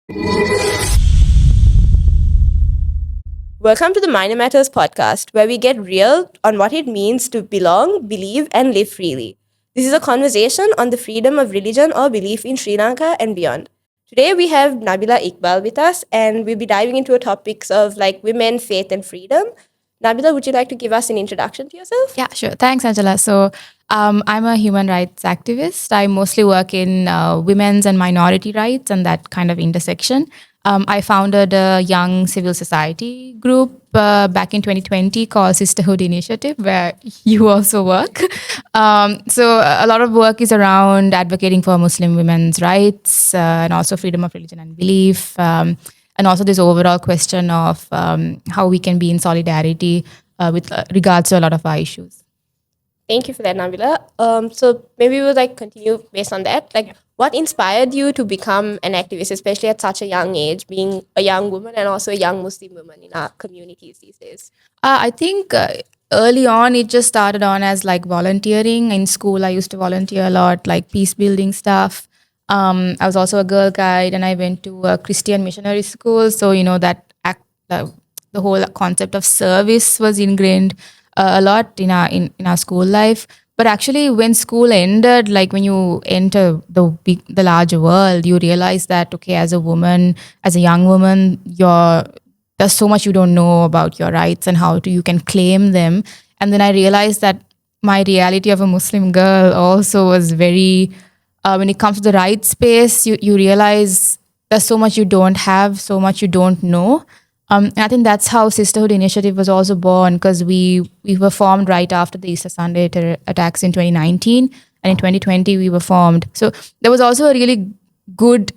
Welcome to the MinorMatters Podcast, where we get real on what it means to belong, believe, and live freely. This is a conversation on the freedom of religion or belief in Sri Lanka and beyond. Today we have Nabeela Iqbal with us, and we'll be diving into topics of like women, faith, and freedom. Nabeela, would you like to give us an introduction to yourself? Yeah, sure. Thanks, Angela. So, I'm a human rights activist. I mostly work in women's and minority rights and that kind of intersection. I founded a young civil society group back in 2020 called Sisterhood Initiative, where you also work. So, a lot of work is around advocating for Muslim women's rights and also freedom of religion and belief. And also this overall question of how we can be in solidarity with regards to a lot of our issues. Thank you for that, Nabeela. So maybe we'll like continue based on that. Like, what inspired you to become an activist, especially at such a young age, being a young woman and also a young Muslim woman in our communities these days? I think early on it just started on as like volunteering. In school, I used to volunteer a lot, like peace building stuff. I was also a Girl Guide, and I went to a Christian missionary school. So the whole concept of service was ingrained a lot in our school life. But actually, when school ended, like when you enter the larger world, you realize that okay, as a woman, as a young woman, there's so much you don't know about your rights and how you can claim them. And then I realized that my reality of a Muslim girl also was very when it comes to the right space, you realize there's so much you don't have, so much you don't know. And I think that's how Sisterhood Initiative was also born, because we were formed right after the Easter Sunday attacks in 2019. And in 2020, we were formed. So there was also a really good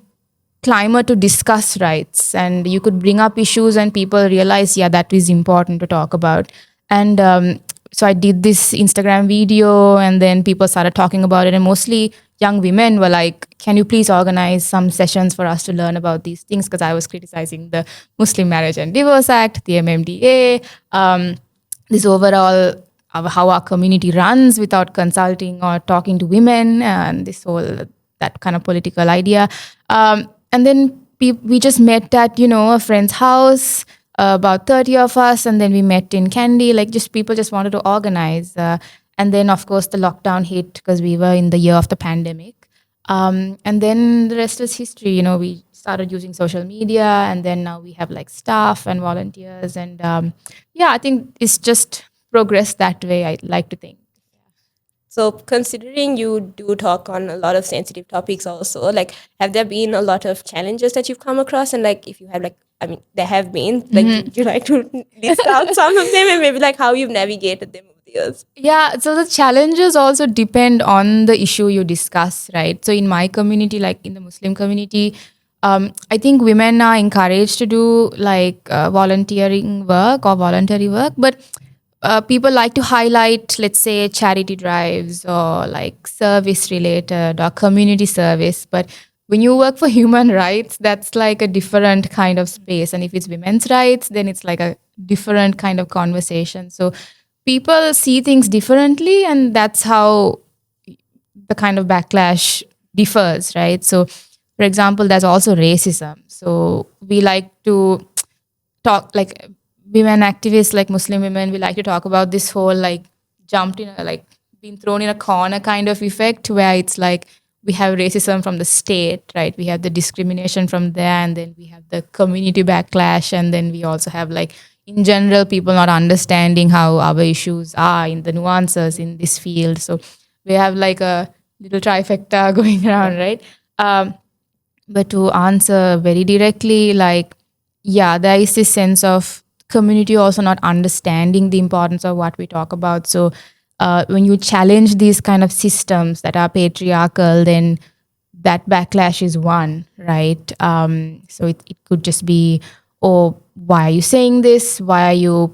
climate to discuss rights. And you could bring up issues and people realize, yeah, that is important to talk about. And so I did this Instagram video, and then people started talking about it. And mostly young women were like, can you please organize some sessions for us to learn about these things? Because I was criticizing the Muslim Marriage and Divorce Act, the MMDA, this overall how our community runs without consulting or talking to women, and this whole, that kind of political idea. And then we just met at, a friend's house, about 30 of us, and then we met in Kandy, like just people just wanted to organize. And then, of course, the lockdown hit because we were in the year of the pandemic. And then the rest is history. We started using social media, and then now we have like staff and volunteers. And I think it's just progressed that way, I like to think. So considering you do talk on a lot of sensitive topics also, like have there been a lot of challenges that you've come across? And like if you have there have been, like would you like to list out some of them and maybe like how you've navigated them over the years? Yeah, so the challenges also depend on the issue you discuss, right? So in my community, like in the Muslim community, I think women are encouraged to do like volunteering work or voluntary work, but people like to highlight, let's say, charity drives or like service related or community service. But when you work for human rights, that's like a different kind of space. And if it's women's rights, then it's like a different kind of conversation. So people see things differently, and that's how the kind of backlash differs, right? So, for example, there's also racism. So we like to talk like women activists, like Muslim women, we like to talk about this whole like jumped in, like being thrown in a corner kind of effect, where it's like we have racism from the state, right? We have the discrimination from there, and then we have the community backlash, and then we also have like in general people not understanding how our issues are in the nuances in this field. So we have like a little trifecta going around, right? But to answer very directly, like, yeah, there is this sense of community also not understanding the importance of what we talk about. So when you challenge these kind of systems that are patriarchal, then that backlash is one, right? So it could just be, oh, why are you saying this? Why are you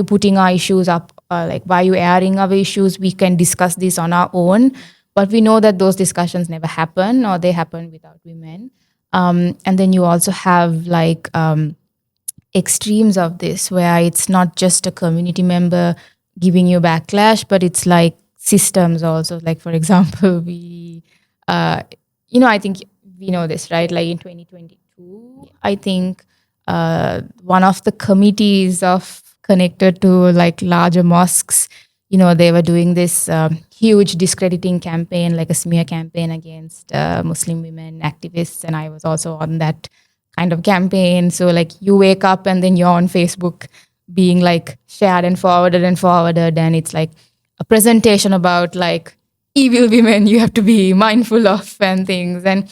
putting our issues up? Like, why are you airing our issues? We can discuss this on our own. But we know that those discussions never happen, or they happen without women. And then you also have like extremes of this, where it's not just a community member giving you backlash, but it's like systems also. Like, for example, I think we know this, right? Like in 2022, I think one of the committees of connected to like larger mosques, they were doing this huge discrediting campaign, like a smear campaign against Muslim women activists. And I was also on that kind of campaign. So like you wake up and then you're on Facebook being like shared and forwarded and forwarded. And it's like a presentation about like evil women you have to be mindful of and things. And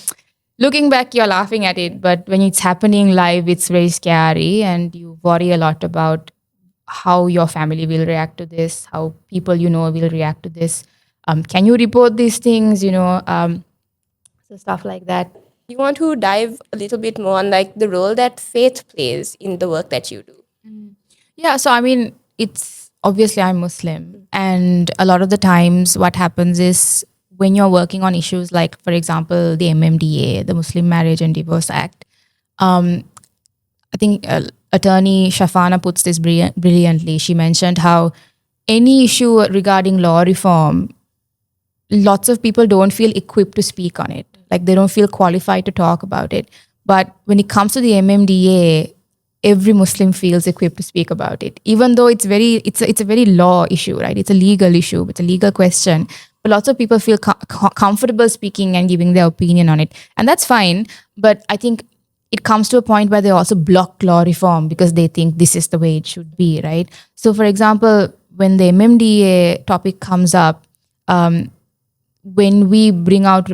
looking back, you're laughing at it. But when it's happening live, it's very scary. And you worry a lot about how your family will react to this, how people will react to this. Can you report these things? So stuff like that. You want to dive a little bit more on like the role that faith plays in the work that you do? Yeah, so I mean, it's obviously I'm Muslim, and a lot of the times what happens is when you're working on issues like, for example, the MMDA, the Muslim Marriage and Divorce Act, I think attorney Shafana puts this brilliantly. She mentioned how any issue regarding law reform, lots of people don't feel equipped to speak on it. Like they don't feel qualified to talk about it. But when it comes to the MMDA, every Muslim feels equipped to speak about it, even though it's a very law issue, right? It's a legal issue, it's a legal question. But lots of people feel comfortable speaking and giving their opinion on it, and that's fine. But I think it comes to a point where they also block law reform because they think this is the way it should be, right? So, for example, when the MMDA topic comes up, when we bring out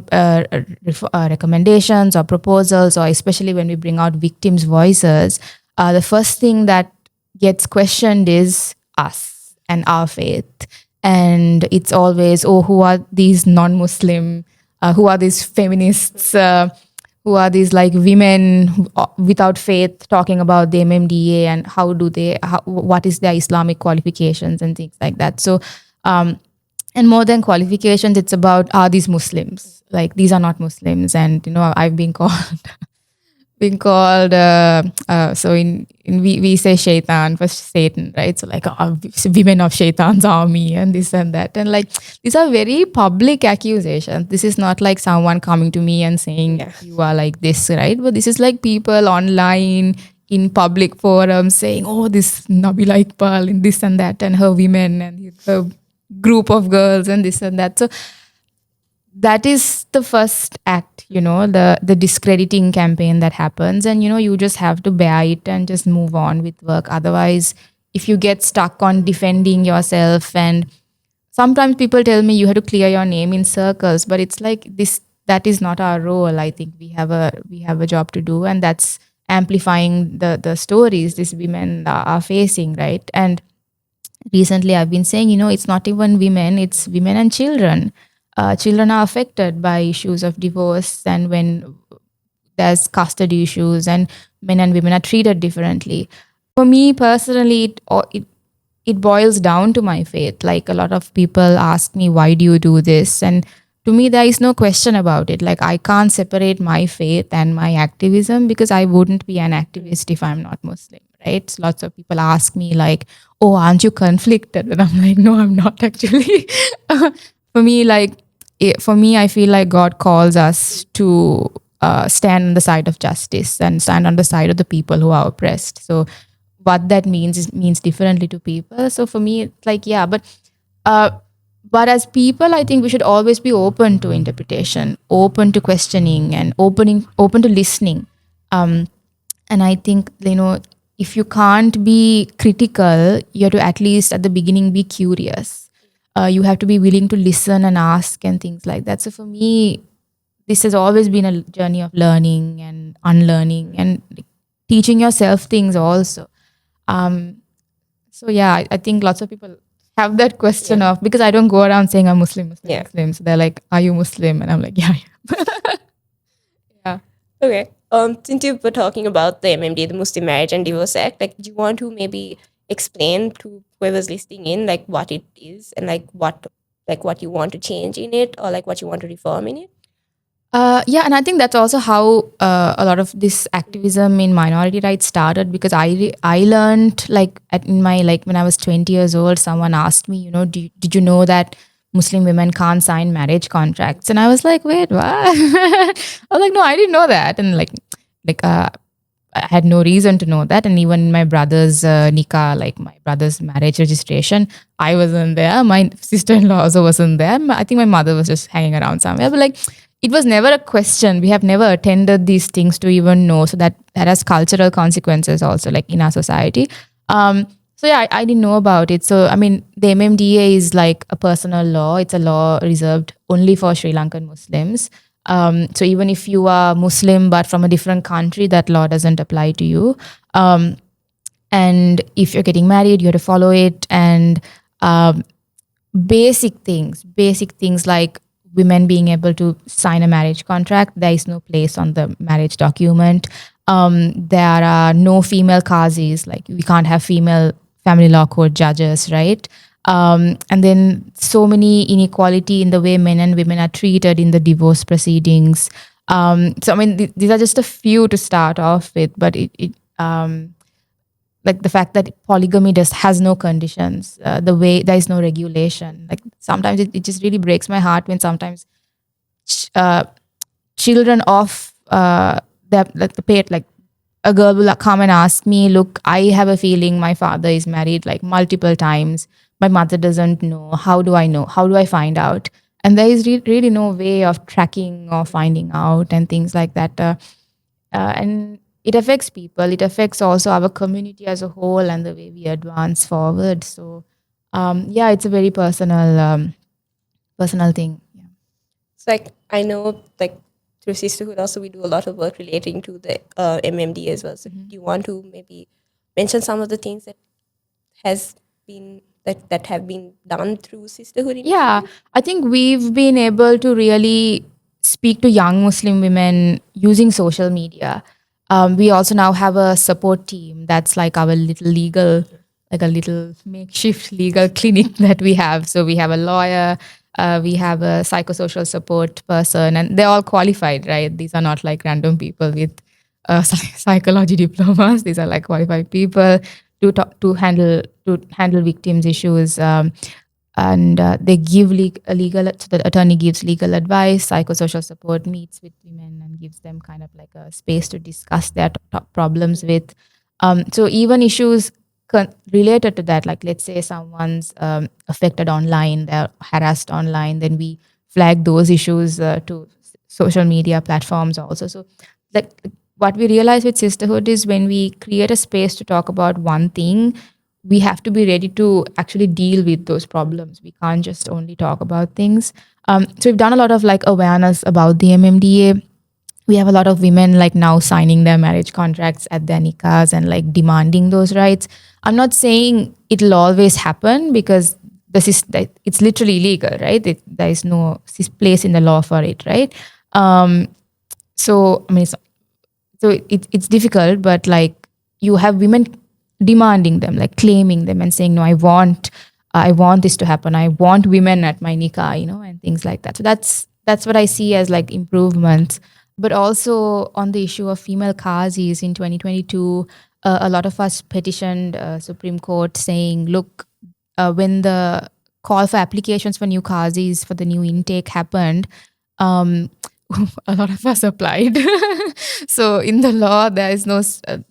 recommendations or proposals, or especially when we bring out victims' voices, the first thing that gets questioned is us and our faith. And it's always, oh, who are these non-Muslim? Who are these feminists? Who are these like women without faith talking about the MMDA, and what is their Islamic qualifications and things like that. So, and more than qualifications, it's about, are these Muslims? Like, these are not Muslims. And, I've been called, so we say shaitan for Satan, right? So like, women of shaitan's army and this and that. And like, these are very public accusations. This is not like someone coming to me and saying, you are like this, right? But this is like people online in public forums saying, oh, this Nabeela Iqbal and this and that, and her women and her group of girls and this and that. So that is the first act, the discrediting campaign that happens. And, you just have to bear it and just move on with work. Otherwise, if you get stuck on defending yourself, and sometimes people tell me you have to clear your name in circles, but it's like that is not our role. I think we have a job to do, and that's amplifying the stories these women are facing, right? And recently I've been saying, it's not even women, it's women and children. Children are affected by issues of divorce, and when there's custody issues, and men and women are treated differently. For me personally, it boils down to my faith. Like, a lot of people ask me, why do you do this? And to me, there is no question about it. Like, I can't separate my faith and my activism, because I wouldn't be an activist if I'm not Muslim, right? So lots of people ask me like, oh, aren't you conflicted? And I'm like, no, I'm not actually. For me, I feel like God calls us to stand on the side of justice and stand on the side of the people who are oppressed. So what that means differently to people. So for me, it's like, yeah, but as people, I think we should always be open to interpretation, open to questioning, and open to listening. And I think, if you can't be critical, you have to at least at the beginning be curious. You have to be willing to listen and ask and things like that. So for me, this has always been a journey of learning and unlearning and teaching yourself things also. So yeah, I think lots of people have that question of, because I don't go around saying I'm Muslim. So they're like, are you Muslim? And I'm like, yeah. Yeah. Okay. Since you were talking about the MMD, the Muslim Marriage and Divorce Act, like, do you want to maybe explain to whoever's listening in, like, what it is, and like what you want to change in it, or like what you want to reform in it? Yeah, and I think that's also how a lot of this activism in minority rights started, because I learned, like, when I was 20 years old, someone asked me, did you know that Muslim women can't sign marriage contracts. And I was like, wait, what? I was like, no, I didn't know that. And I had no reason to know that. And even my brother's nikah, like my brother's marriage registration, I wasn't there. My sister-in-law also wasn't there. I think my mother was just hanging around somewhere. But like, it was never a question. We have never attended these things to even know. So that has cultural consequences also, like in our society. So yeah, I didn't know about it. So I mean, the MMDA is like a personal law. It's a law reserved only for Sri Lankan Muslims. So even if you are Muslim but from a different country, that law doesn't apply to you. And if you're getting married, you have to follow it. And basic things like women being able to sign a marriage contract, there is no place on the marriage document. There are no female qazis, like we can't have female family law court judges, right? And then so many inequality in the way men and women are treated in the divorce proceedings. So I mean, these are just a few to start off with, but it like the fact that polygamy has no conditions, the way there is no regulation. Like sometimes it just really breaks my heart when sometimes children of like a girl will come and ask me, look, I have a feeling my father is married like multiple times. My mother doesn't know. How do I know? How do I find out? And there is really no way of tracking or finding out and things like that. And it affects people. It affects also our community as a whole and the way we advance forward. So, yeah, it's a very personal thing. Yeah. It's like, I know, like, through Sisterhood also we do a lot of work relating to the MMD as well. So do you want to maybe mention some of the things that has been that have been done through Sisterhood Initiative? Yeah, I think we've been able to really speak to young Muslim women using social media. We also now have a support team that's like our little legal, like a little makeshift legal clinic that we have. So we have a lawyer, we have a psychosocial support person, and they're all qualified, right? These are not like random people with psychology diplomas. These are like qualified people to handle victims' issues. And they give legal, so the attorney gives legal advice, psychosocial support, meets with women and gives them kind of like a space to discuss their problems with. So even issues related to that, like let's say someone's affected online, they're harassed online, then we flag those issues to social media platforms also. So like what we realize with Sisterhood is when we create a space to talk about one thing, we have to be ready to actually deal with those problems. We can't just only talk about things. So we've done a lot of like awareness about the MMDA. We have a lot of women like now signing their marriage contracts at their nikahs and like demanding those rights. I'm not saying it'll always happen because it's literally illegal, right? There is no place in the law for it, right? So I mean, it's difficult, but like you have women demanding them, like claiming them and saying, no, I want this to happen. I want women at my nikah, and things like that. So that's what I see as like improvements. But also on the issue of female qazis in 2022, a lot of us petitioned Supreme Court saying, look, when the call for applications for new qazis for the new intake happened, a lot of us applied. So in the law, there is no,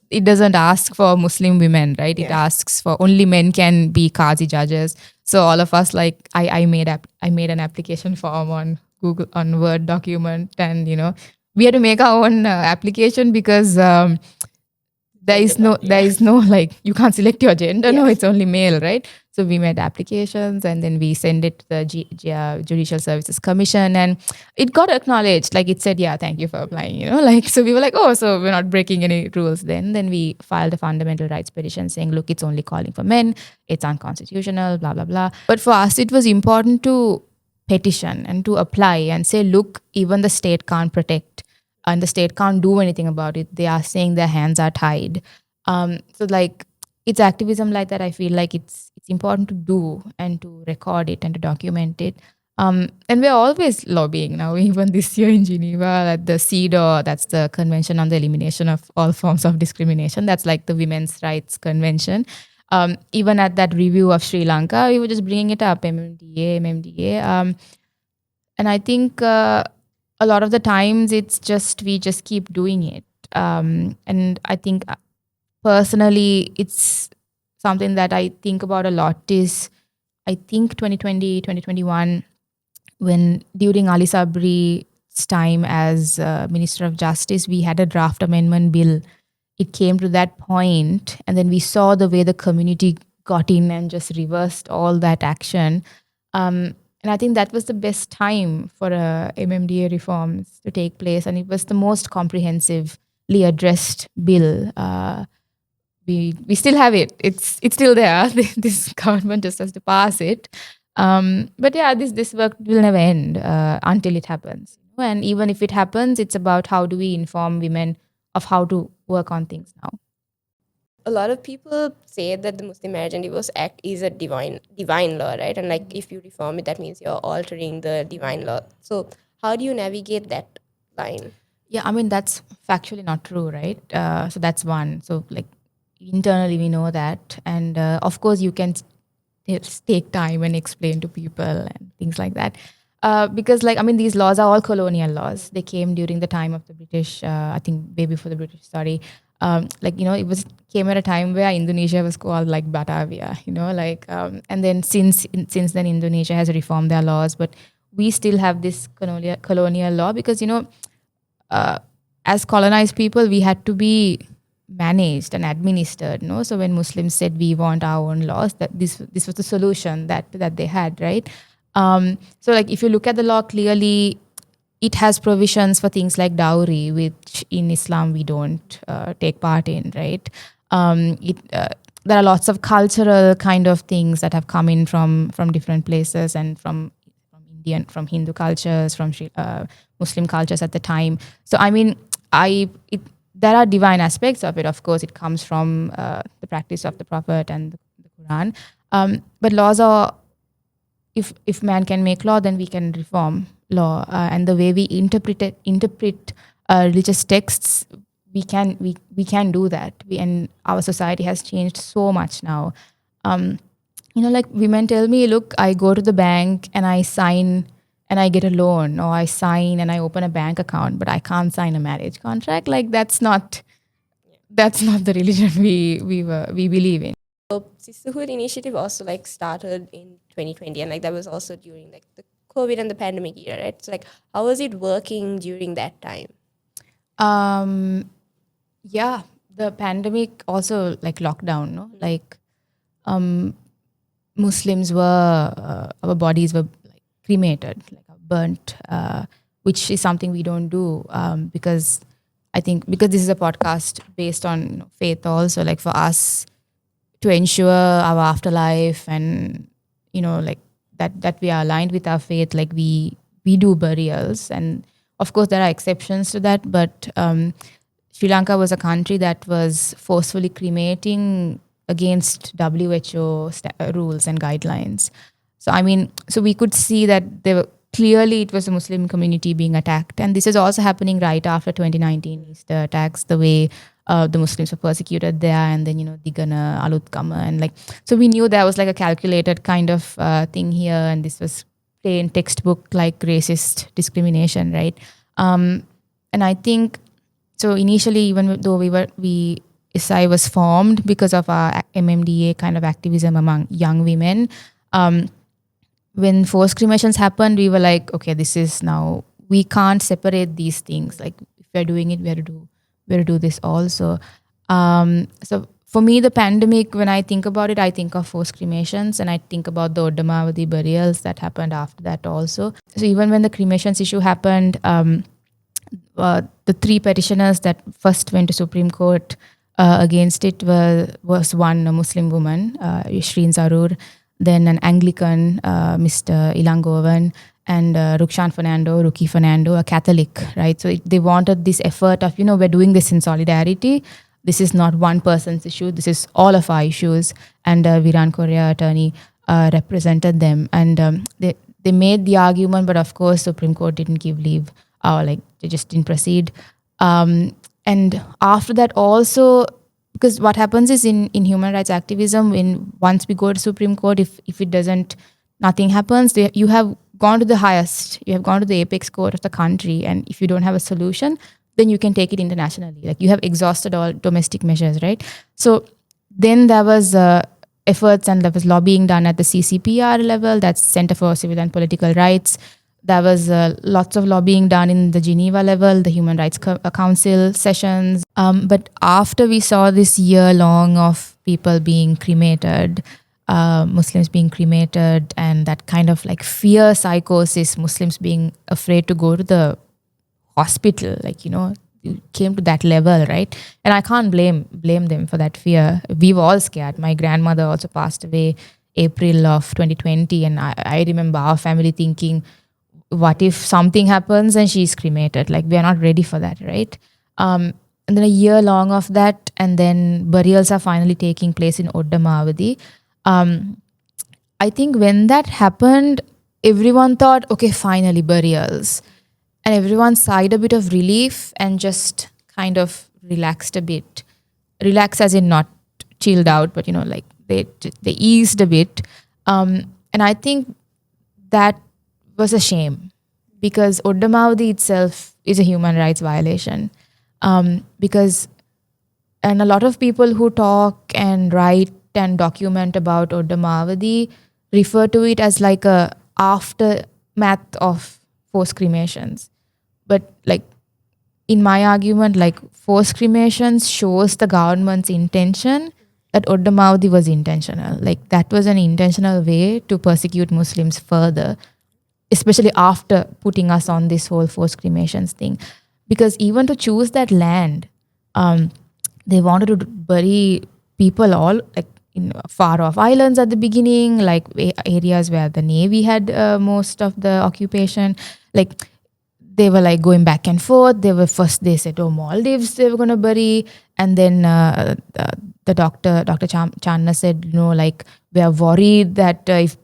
it doesn't ask for Muslim women, right? It asks for only men can be qazi judges. So all of us, like I made an application form on Google, on Word document, and we had to make our own application because there is no like, you can't select your gender. No, it's only male, right? So we made applications and then we send it to the Judicial Services Commission, and it got acknowledged. Like it said, yeah, thank you for applying, like, so we were like, oh, so we're not breaking any rules then. Then we filed a fundamental rights petition saying, look, it's only calling for men. It's unconstitutional, blah, blah, blah. But for us, it was important to petition and to apply and say, look, even the state can't protect and the state can't do anything about it. They are saying their hands are tied. So like, it's activism like that. I feel like it's important to do and to record it and to document it. And we're always lobbying now, even this year in Geneva at the CEDAW, that's the Convention on the Elimination of All Forms of Discrimination. That's like the Women's Rights Convention. Even at that review of Sri Lanka, we were just bringing it up, MMDA. And I think a lot of the times it's just, we just keep doing it. And I think personally, it's something that I think about a lot is, I think 2020, 2021, when during Ali Sabri's time as Minister of Justice, we had a draft amendment bill. It came to that point, and then we saw the way the community got in and just reversed all that action. And I think that was the best time for MMDA reforms to take place, and it was the most comprehensively addressed bill. We still have it. It's still there. This government just has to pass it. But yeah, this work will never end until it happens. And even if it happens, it's about how do we inform women of how to work on things now. A lot of people say that the Muslim Marriage and Divorce Act is a divine law, right? And like if you reform it, that means you're altering the divine law. So how do you navigate that line? Yeah, I mean, that's factually not true, right? So that's one. So like internally we know that. And of course you can take time and explain to people and things like that. Because like, I mean, these laws are all colonial laws. They came during the time of the British, I think way before the British, sorry. Like, you know, came at a time where Indonesia was called like Batavia, you know, like, and then since then Indonesia has reformed their laws, but we still have this colonial law because, you know, as colonized people, we had to be managed and administered, no? So when Muslims said we want our own laws, that this was the solution that they had, right? So like if you look at the law clearly, it has provisions for things like dowry, which in Islam we don't take part in, right? There are lots of cultural kind of things that have come in from different places and from Hindu cultures, from Muslim cultures at the time. So I mean, there are divine aspects of it. Of course, it comes from the practice of the Prophet and the Quran. But laws are, if man can make law, then we can reform law. And the way we interpret religious texts, we can do that. And our society has changed so much now. You know, like women tell me, look, I go to the bank and I sign and I get a loan, or I sign and I open a bank account, but I can't sign a marriage contract. Like that's not the religion we believe in. So Sisterhood Initiative also like started in 2020, and like that was also during like the COVID and the pandemic era, right? So like how was it working during that time? Yeah, the pandemic also like lockdown, no? Like Muslims were our bodies were like cremated, like burnt, which is something we don't do because I think because this is a podcast based on faith also, like for us to ensure our afterlife and like that we are aligned with our faith, like we do burials, and of course there are exceptions to that, but Sri Lanka was a country that was forcefully cremating against WHO rules and guidelines. So I mean, so we could see that clearly it was a Muslim community being attacked, and this is also happening right after 2019 Easter attacks, the way the Muslims were persecuted there, and then Digana, Alutkama, and like, so we knew there was like a calculated kind of thing here, and this was plain textbook like racist discrimination, right? And I think so initially, even though ISI was formed because of our MMDA kind of activism among young women. When forced cremations happened, we were like, okay, this is now, we can't separate these things. Like if we're doing it, we have to do this also. So for me, the pandemic, when I think about it, I think of forced cremations, and I think about the Oddamavati burials that happened after that also. So even when the cremations issue happened, the three petitioners that first went to Supreme Court against it was one a Muslim woman, Shreen Zarur, then an Anglican, Mr. Ilangovan, and Ruki Fernando, a Catholic, right? So they wanted this effort of, we're doing this in solidarity. This is not one person's issue. This is all of our issues. And Viran Korea attorney represented them. And they made the argument, but of course, Supreme Court didn't give leave, or like they just didn't proceed. And after that also, because what happens is in human rights activism, when once we go to Supreme Court, if it doesn't, nothing happens, you have gone to the highest, you have gone to the apex court of the country, and if you don't have a solution, then you can take it internationally. Like you have exhausted all domestic measures, right? So then there was efforts and there was lobbying done at the CCPR level, that's Center for Civil and Political Rights. There was lots of lobbying done in the Geneva level, the Human Rights Council sessions. But after we saw this year long of people being cremated, Muslims being cremated, and that kind of like fear psychosis, Muslims being afraid to go to the hospital, like, it came to that level, right? And I can't blame them for that fear. We were all scared. My grandmother also passed away April of 2020, and I remember our family thinking, what if something happens and she's cremated? Like, we are not ready for that, right? And then a year long of that, and then burials are finally taking place in Oddamavadi. I think when that happened, everyone thought, okay, finally burials. And everyone sighed a bit of relief and just kind of relaxed a bit. Relaxed as in not chilled out, but, like they eased a bit. And I think that was a shame, because Oddamavadi itself is a human rights violation. Because, and a lot of people who talk and write and document about Oddamavadi refer to it as like a aftermath of forced cremations. But like in my argument, like forced cremations shows the government's intention that Oddamavadi was intentional. Like that was an intentional way to persecute Muslims further, especially after putting us on this whole forced cremations thing. Because even to choose that land, they wanted to bury people all like in far off islands at the beginning, like areas where the Navy had most of the occupation. Like they were like going back and forth. They said, oh, Maldives they were going to bury. And then the Dr. Chandna said, like we are worried that if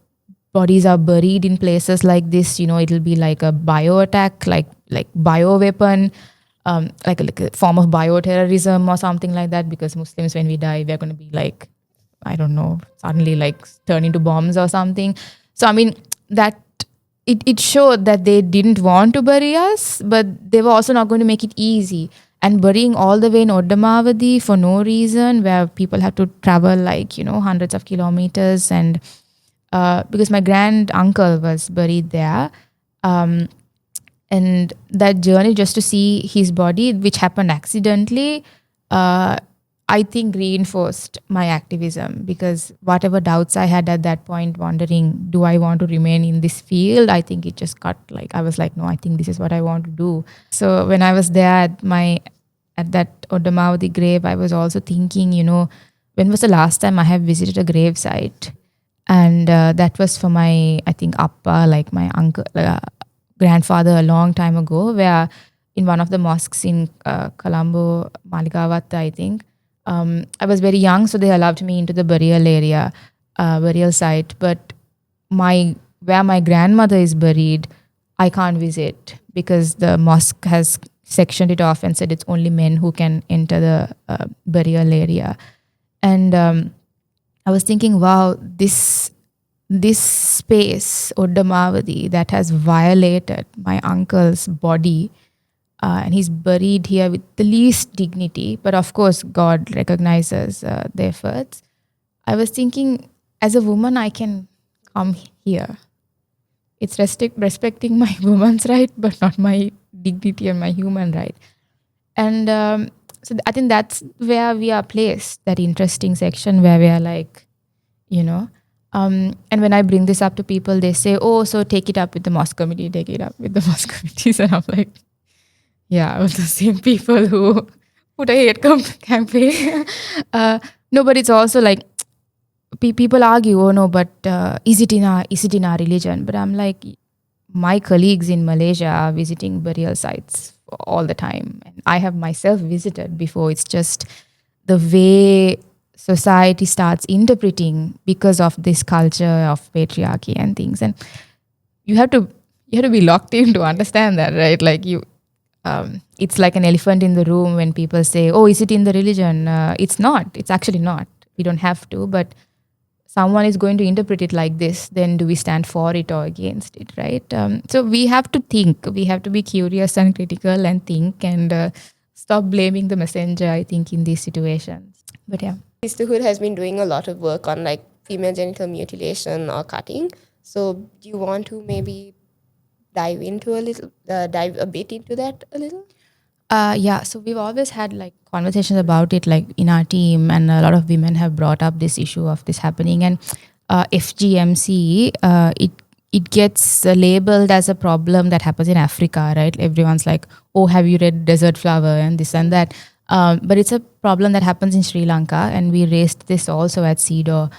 bodies are buried in places like this, it'll be like a bio attack, like bio weapon, like a form of bioterrorism or something like that, because Muslims, when we die, we're going to be like, I don't know, suddenly like turn into bombs or something. So, I mean, that it showed that they didn't want to bury us, but they were also not going to make it easy. And burying all the way in Oddamavadi for no reason, where people have to travel like, hundreds of kilometers. And because my grand uncle was buried there. And that journey just to see his body, which happened accidentally, I think reinforced my activism, because whatever doubts I had at that point, wondering, do I want to remain in this field? I think it just cut, like, I was like, no, I think this is what I want to do. So when I was there at that Oddamavadi grave, I was also thinking, when was the last time I have visited a grave site? And that was for my, I think, Appa, like my uncle, grandfather, a long time ago, where in one of the mosques in Colombo, Maligavatta, I think, I was very young, so they allowed me into the burial site. But where my grandmother is buried, I can't visit, because the mosque has sectioned it off and said it's only men who can enter the burial area. And I was thinking, wow, this space, Oddamavadi, that has violated my uncle's body, and he's buried here with the least dignity. But of course, God recognizes the efforts. I was thinking, as a woman, I can come here. It's respecting my woman's right, but not my dignity and my human right. And so I think that's where we are placed, that interesting section where we are like, and when I bring this up to people, they say, oh, so take it up with the mosque committee, take it up with the mosque committees. And I'm like, yeah, the same people who put a hate campaign. No, but it's also like, people argue, oh no, but is it in our religion? But I'm like, my colleagues in Malaysia are visiting burial sites all the time. And I have myself visited before. It's just the way society starts interpreting because of this culture of patriarchy and things. And you have to be locked in to understand that, right? Like it's like an elephant in the room when people say, oh, is it in the religion? It's not. It's actually not. We don't have to. But someone is going to interpret it like this, then do we stand for it or against it, right? So we have to think. We have to be curious and critical and think and stop blaming the messenger, I think, in these situations. But yeah. Sisterhood has been doing a lot of work on like female genital mutilation or cutting. So do you want to maybe dive a bit into that a little? Yeah, so we've always had like conversations about it, like in our team, and a lot of women have brought up this issue of this happening. And FGMC, it gets labeled as a problem that happens in Africa, right? Everyone's like, oh, have you read Desert Flower and this and that? But it's a problem that happens in Sri Lanka, and we raised this also at CEDAW.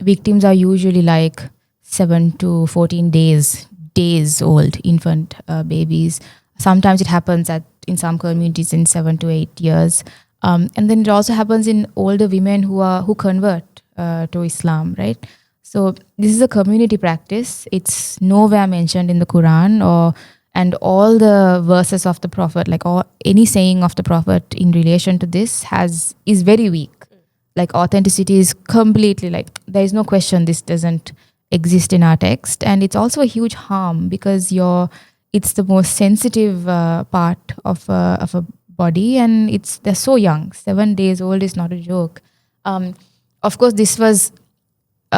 Victims are usually like 7 to 14 days old, infant babies. Sometimes it happens in some communities in 7 to 8 years, and then it also happens in older women who convert to Islam, right? So this is a community practice. It's nowhere mentioned in the Quran and all the verses of the Prophet, like any saying of the Prophet in relation to this is very weak. Like authenticity is completely like there is no question this doesn't exist in our text, and it's also a huge harm because it's the most sensitive part of a body, and they're so young. 7 days old is not a joke. Of course, this was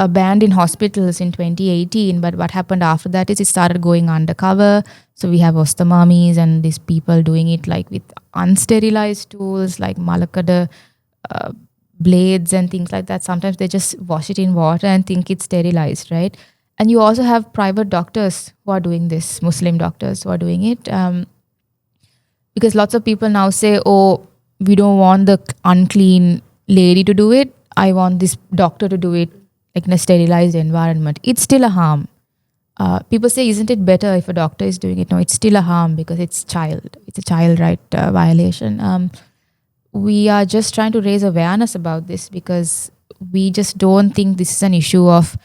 banned in hospitals in 2018, but what happened after that is it started going undercover. So we have Ostamamis and these people doing it like with unsterilized tools like malakada blades and things like that. Sometimes they just wash it in water and think it's sterilized, right? And you also have private doctors who are doing this, Muslim doctors who are doing it. Because lots of people now say, oh, we don't want the unclean lady to do it. I want this doctor to do it like in a sterilized environment. It's still a harm. People say, isn't it better if a doctor is doing it? No, it's still a harm because it's a child right violation. We are just trying to raise awareness about this because we just don't think this is an issue of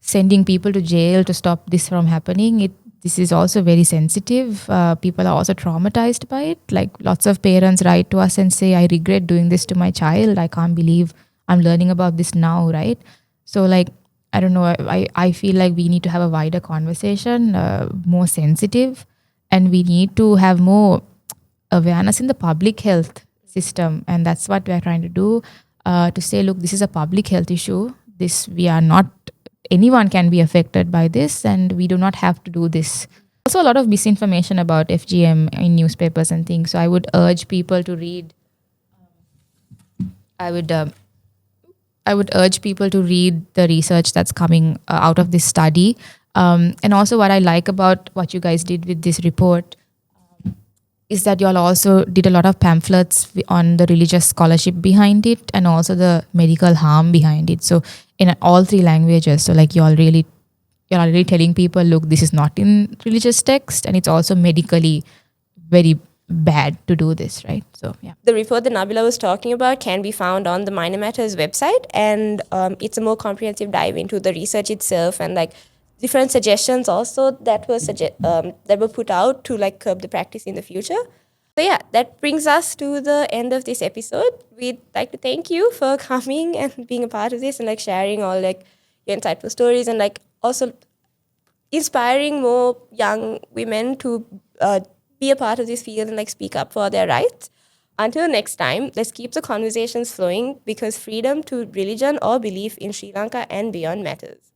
sending people to jail to stop this from happening. This is also very sensitive. People are also traumatized by it. Like lots of parents write to us and say, I regret doing this to my child. I can't believe I'm learning about this now, right? So like, I don't know, I feel like we need to have a wider conversation, more sensitive, and we need to have more awareness in the public health system. And that's what we're trying to do, to say, look, this is a public health issue. Anyone can be affected by this, and we do not have to do this. Also, a lot of misinformation about FGM in newspapers and things. So I would urge people to read. I would urge people to read the research that's coming out of this study. And also, what I like about what you guys did with this report is that you all also did a lot of pamphlets on the religious scholarship behind it and also the medical harm behind it. So in all 3 languages. So like you're already telling people, look, this is not in religious text, and it's also medically very bad to do this, right? So yeah. The report that Nabeela was talking about can be found on the MinorMatters website, and it's a more comprehensive dive into the research itself and like different suggestions also that were put out to like curb the practice in the future. So yeah, that brings us to the end of this episode. We'd like to thank you for coming and being a part of this and like sharing all like your insightful stories and like also inspiring more young women to be a part of this field and like speak up for their rights. Until next time, let's keep the conversations flowing because freedom to religion or belief in Sri Lanka and beyond matters.